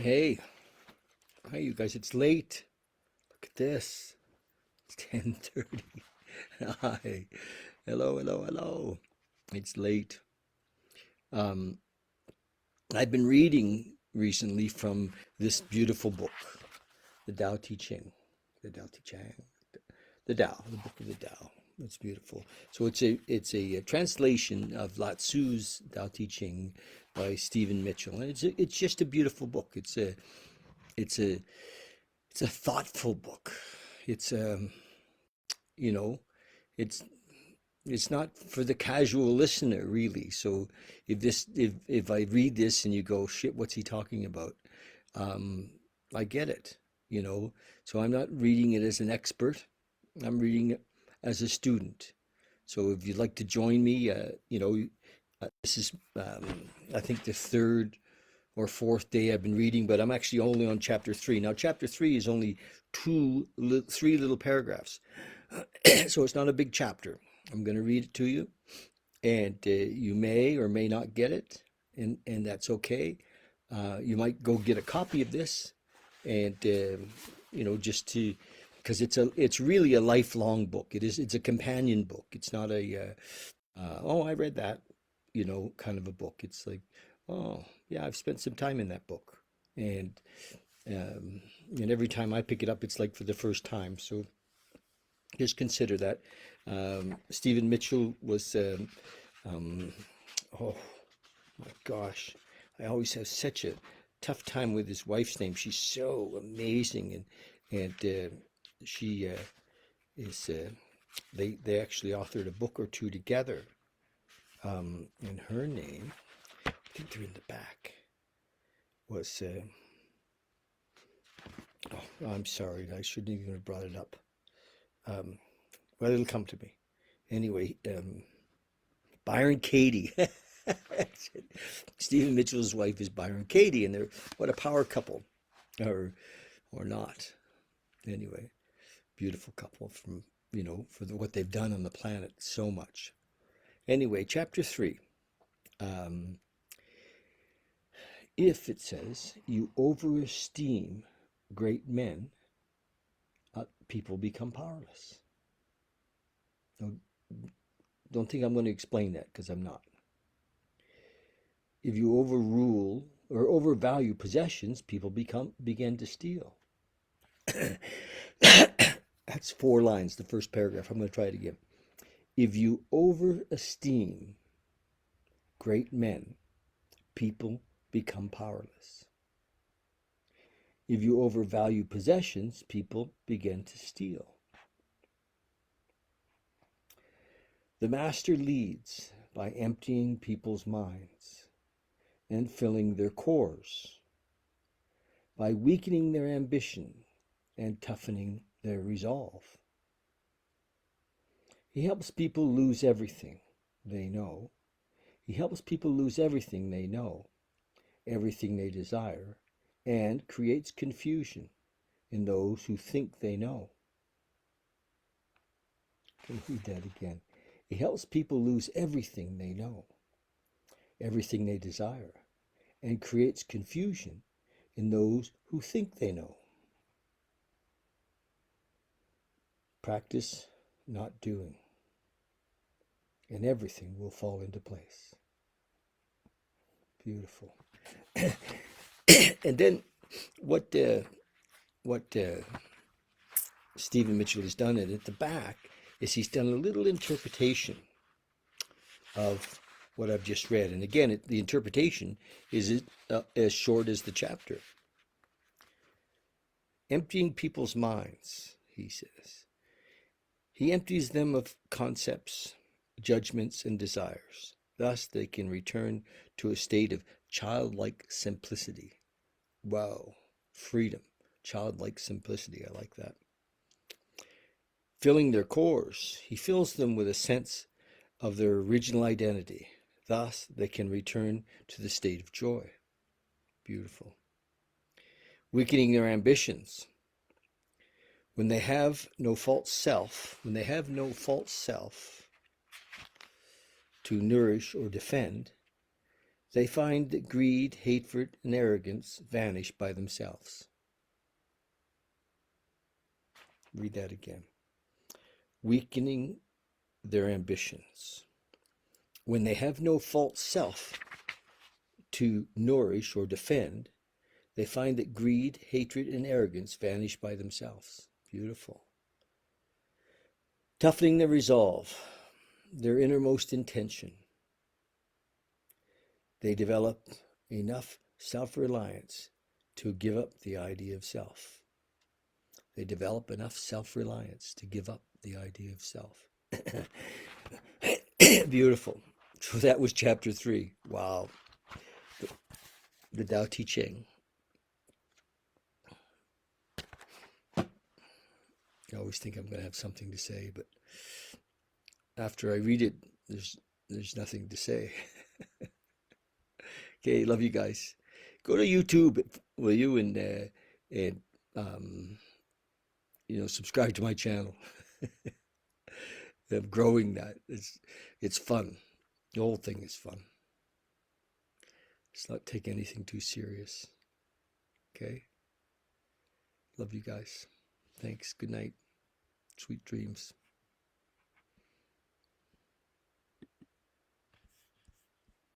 Hey, hi you guys. It's late. Look at this. It's 10:30. Hi. Hello, hello, hello. It's late. Um, I've been reading recently from this beautiful book, the Tao-Te-Ching, the Tao-Te-Ching, the Tao, the book of the Tao. It's beautiful. So it's a translation of Lao Tzu's Tao-Te-Ching by Stephen Mitchell, and it's just a beautiful book. It's a it's a thoughtful book. It's you know, it's it's not for the casual listener really. So if I read this and you go, shit, what's he talking about? Um, I get it, you know. So I'm not reading it as an expert. I'm reading it as a student. So if you'd like to join me, this is I think the third or fourth day I've been reading, but I'm actually only on chapter three. Now, chapter three is only three little paragraphs, so it's not a big chapter. I'm going to read it to you, and you may or may not get it, and that's okay. You might go get a copy of this, and just to because it's really a lifelong book. It's a companion book. It's not oh, I read that, kind of a book. It's like, oh yeah, I've spent some time in that book, and um, and every time I pick it up, it's like for the first time. So just consider that. Stephen Mitchell was, um, oh my gosh, I always have such a tough time with his wife's name. She's so amazing, and she is. They actually authored a book or two together. And her name, I think they're in the back, was. Oh, I'm sorry, I shouldn't even have brought it up. Um, well, it'll come to me. Anyway, Byron Katie. Stephen Mitchell's wife is Byron Katie, and they're what a power couple, or not. Anyway, beautiful couple from for what they've done on the planet so much. Anyway, chapter three. Um, if it says you overesteem great men, people become powerless. Now, don't think I'm going to explain that because I'm not. If you overrule or overvalue possessions, people begin to steal. That's four lines, the first paragraph. I'm going to try it again. If you overesteem great men, people become powerless. If you overvalue possessions, people begin to steal. The master leads by emptying people's minds and filling their cores, by weakening their ambition and toughening their resolve. He helps people lose everything they know. He helps people lose everything they know, everything they desire, and creates confusion in those who think they know. Can you read that again? He helps people lose everything they know, everything they desire, and creates confusion in those who think they know. Practice not doing, and everything will fall into place. Beautiful. And then what Stephen Mitchell has done at the back is he's done a little interpretation of what I've just read. And again, the interpretation is as short as the chapter. Emptying people's minds, he says. He empties them of concepts, judgments, and desires. Thus, they can return to a state of childlike simplicity. Wow, freedom, childlike simplicity. I like that. Filling their cores, he fills them with a sense of their original identity. Thus, they can return to the state of joy. Beautiful. Weakening their ambitions. When they have no false self, to nourish or defend, They find that greed, hatred, and arrogance vanish by themselves. Read that again. Weakening their ambitions. When they have no false self to nourish or defend, they find that greed, hatred, and arrogance vanish by themselves. Beautiful. Toughening their resolve, their innermost intention. They develop enough self-reliance to give up the idea of self. They develop enough self-reliance to give up the idea of self. Beautiful. So that was chapter 3. Wow. The Tao-Te-Ching. I always think I'm going to have something to say, but after I read it, there's nothing to say. Okay, love you guys. Go to YouTube, will you, and subscribe to my channel. I'm growing that. It's fun. The whole thing is fun. Let's not take anything too serious. Okay? Love you guys. Thanks. Good night. Sweet dreams.